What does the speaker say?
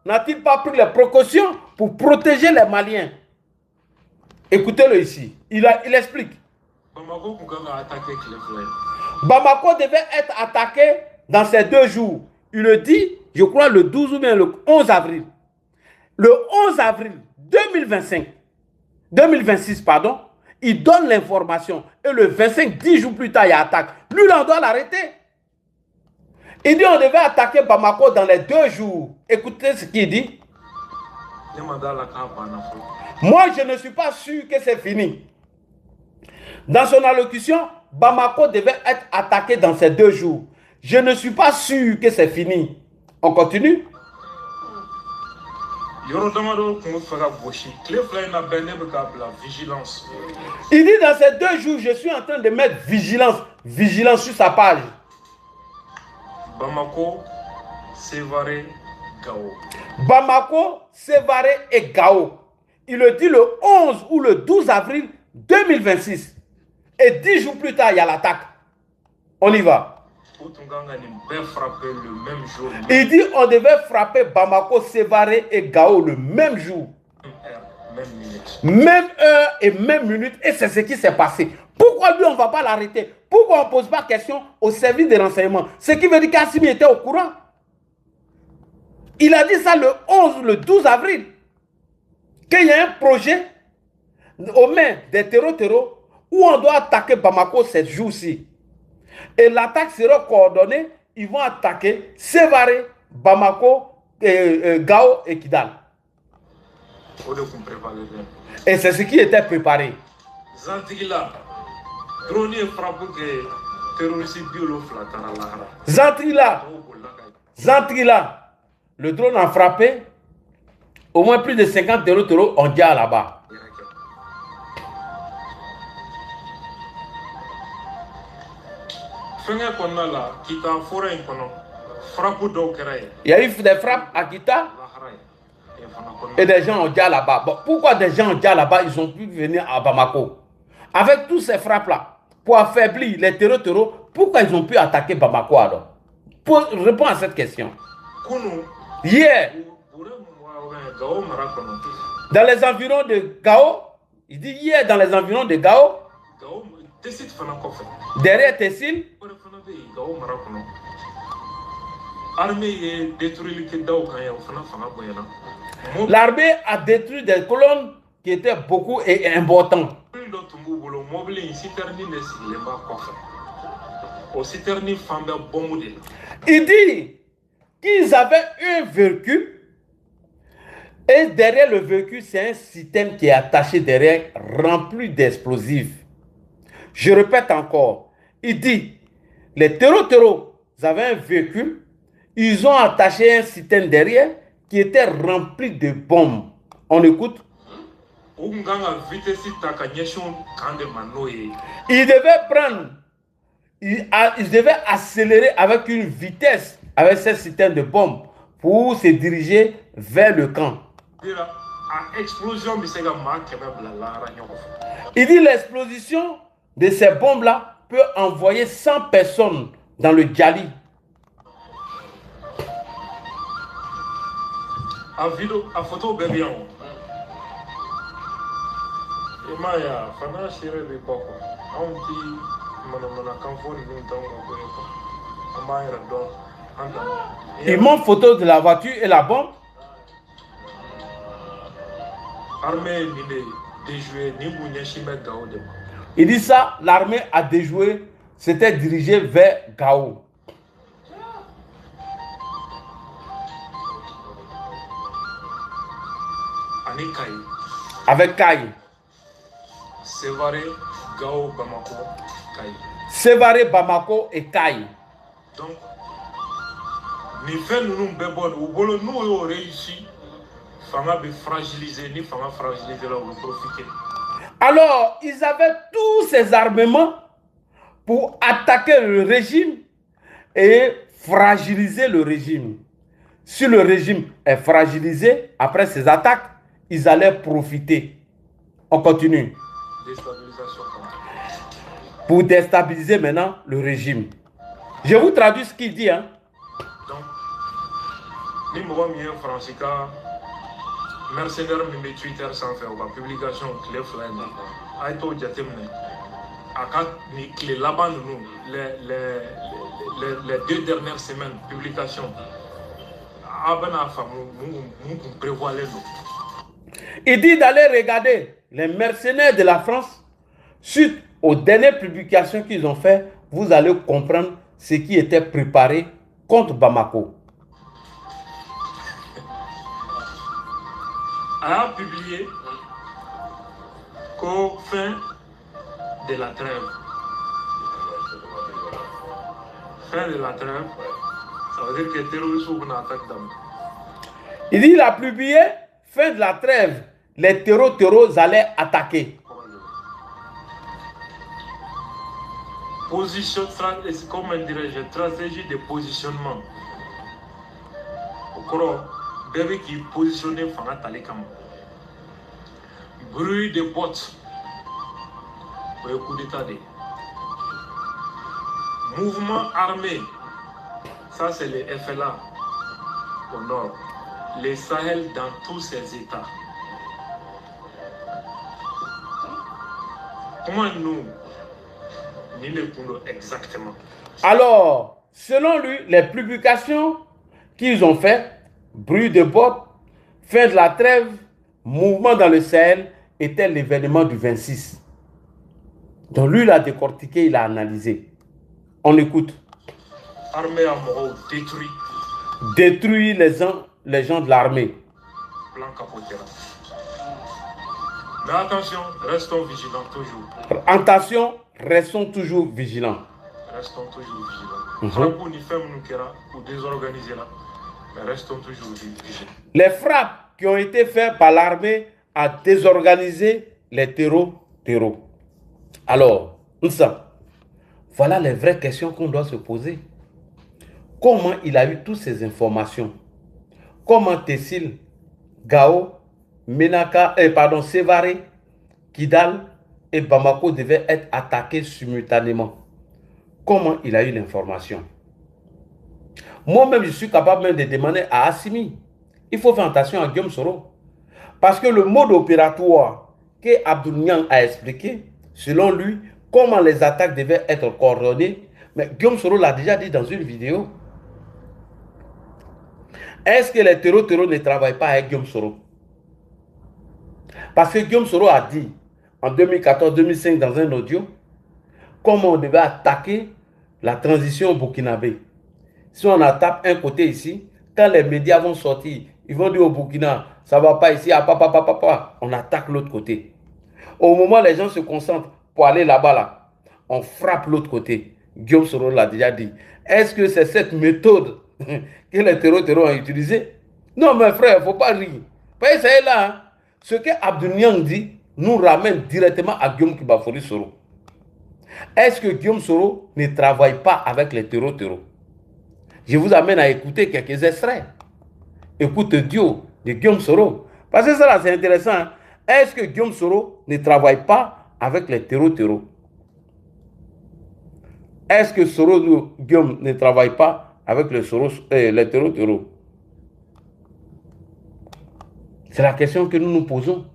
n'a-t-il pas pris les précautions pour protéger les Maliens? Écoutez-le ici. Il explique. Bamako devait être attaqué dans ces 2 jours. Il le dit, je crois, le 12 ou bien le 11 avril. Le 11 avril 2026, pardon, il donne l'information. Et le 25, 10 jours plus tard, il attaque. Lui, on doit l'arrêter. Il dit on devait attaquer Bamako dans les 2 jours. Écoutez ce qu'il dit. Moi, je ne suis pas sûr que c'est fini. Dans son allocution, Bamako devait être attaqué dans ces 2 jours. Je ne suis pas sûr que c'est fini. On continue. Il dit dans ces 2 jours, je suis en train de mettre vigilance sur sa page. Bamako, Sévaré, Gao. Bamako, Sévaré et Gao. Il le dit le 11 ou le 12 avril 2026. Et 10 jours plus tard, il y a l'attaque. On y va. Il dit on devait frapper Bamako, Sévaré et Gao le même jour. Même heure et même minute. Et c'est ce qui s'est passé. Pourquoi lui, on ne va pas l'arrêter? Pourquoi on ne pose pas question au service de renseignement? Ce qui veut dire qu'Assimi était au courant. Il a dit ça le 11, le 12 avril. Qu'il y a un projet aux mains des terreaux où on doit attaquer Bamako ces jours-ci. Et l'attaque sera coordonnée. Ils vont attaquer Sévaré, Bamako, Gao et Kidal. Et c'est ce qui était préparé. Zantrila, le drone a frappé. Au moins plus de 50 terreaux ont dit là-bas. Il y a eu des frappes à Kita et des gens ont dit là-bas. Bon, pourquoi des gens ont dit là-bas, ils ont pu venir à Bamako? Avec tous ces frappes-là, pour affaiblir les terreaux, pourquoi ils ont pu attaquer Bamako alors? Pour répondre à cette question. Hier, dans les environs de Gao, il dit hier dans les environs de Gao, derrière Tessil, l'armée a détruit des colonnes qui étaient beaucoup et importantes. Il dit qu'ils avaient un véhicule et derrière le véhicule, c'est un système qui est attaché derrière, rempli d'explosifs. Je répète encore, il dit, les terreaux avaient un véhicule, ils ont attaché un système derrière qui était rempli de bombes. On écoute. Il devait prendre, il devait accélérer avec une vitesse, avec ce système de bombes, pour se diriger vers le camp. Il dit l'explosion de ces bombes-là peut envoyer 100 personnes dans le Djali. A photo bébé. Il montre photo de la voiture et la bombe. Il dit ça, l'armée a déjoué, s'était dirigée vers Gao. Avec Kaye. Sévaré, Gao, Bamako, Kaye. Sévaré, Bamako et Kaye. Donc, ni fait nous bébons, ou nous avons réussi, Fanga be fragilisé, ni Fanga fragilisé là, on profiter. Alors, ils avaient tous ces armements pour attaquer le régime et fragiliser le régime. Si le régime est fragilisé, après ces attaques, ils allaient profiter. On continue. Déstabilisation. Pour déstabiliser maintenant le régime. Je vous traduis ce qu'il dit. Hein? Donc, Ni mɔgɔ min ye faransi ka mercenaire min bɛ Twitter sanfɛ o ka publication tile 2 in na a ye t'o jateminɛ a ka nin tile laban ninnu les 2 dernières semaines publication a bɛna faamu mun kun prévoilen don. Il dit d'aller regarder les mercenaires de la France suite aux dernières publications qu'ils ont fait. Vous allez comprendre ce qui était préparé contre Bamako. Elle a publié qu'au fin de la trêve, ça veut dire que les terroristes vont attaquer d'abord. Il dit il a publié fin de la trêve, les terreaux allaient attaquer. Position, comment dirais-je, stratégie de positionnement. Au cours, bébé qui positionné Fanga Talekam. Bruit de bottes. Pour le coup d'état. Mouvement armé. Ça, c'est les FLA au nord. Les Sahel dans tous ces états. Comment nous exactement? Alors, selon lui, les publications qu'ils ont fait, bruit de bottes, fin de la trêve, mouvement dans le Sahel, était l'événement du 26. Donc lui, il a décortiqué, il a analysé. On écoute. Armée à Moro détruit. Détruit les gens de l'armée. Plan Capotera. Mais attention, restons vigilants toujours. Attention, restons toujours vigilants. Restons toujours vigilants. Pour nous faire ou désorganiser là, mais restons toujours vigilants. Les frappes qui ont été faites par l'armée à désorganiser les terreaux. Alors, voilà les vraies questions qu'on doit se poser. Comment il a eu toutes ces informations? Comment Tessil, Gao, Sévaré, Kidal et Bamako devaient être attaqués simultanément? Comment il a eu l'information? Moi-même, je suis capable même de demander à Assimi. Il faut faire attention à Guillaume Soro. Parce que le mode opératoire que Abdoul Niang a expliqué, selon lui, comment les attaques devaient être coordonnées, mais Guillaume Soro l'a déjà dit dans une vidéo. Est-ce que les terreaux ne travaillent pas avec Guillaume Soro? Parce que Guillaume Soro a dit en 2014-2005 dans un audio comment on devait attaquer la transition burkinabé. Si on attaque un côté ici, quand les médias vont sortir, ils vont dire au Burkina, ça ne va pas ici, on attaque l'autre côté. Au moment où les gens se concentrent pour aller là-bas, on frappe l'autre côté. Guillaume Soro l'a déjà dit. Est-ce que c'est cette méthode que les terreaux ont utilisée? Non, mes frères, il ne faut pas rire. Pas essayer là. Hein. Ce que Abdoul Niang dit nous ramène directement à Guillaume Kibafori Soro. Est-ce que Guillaume Soro ne travaille pas avec les terreaux? Je vous amène à écouter quelques extraits. Écoute Dieu de Guillaume Soro. Parce que ça là, c'est intéressant. Hein? Est-ce que Guillaume Soro ne travaille pas avec les terreaux? Est-ce que Guillaume ne travaille pas avec les terreaux? C'est la question que nous nous posons.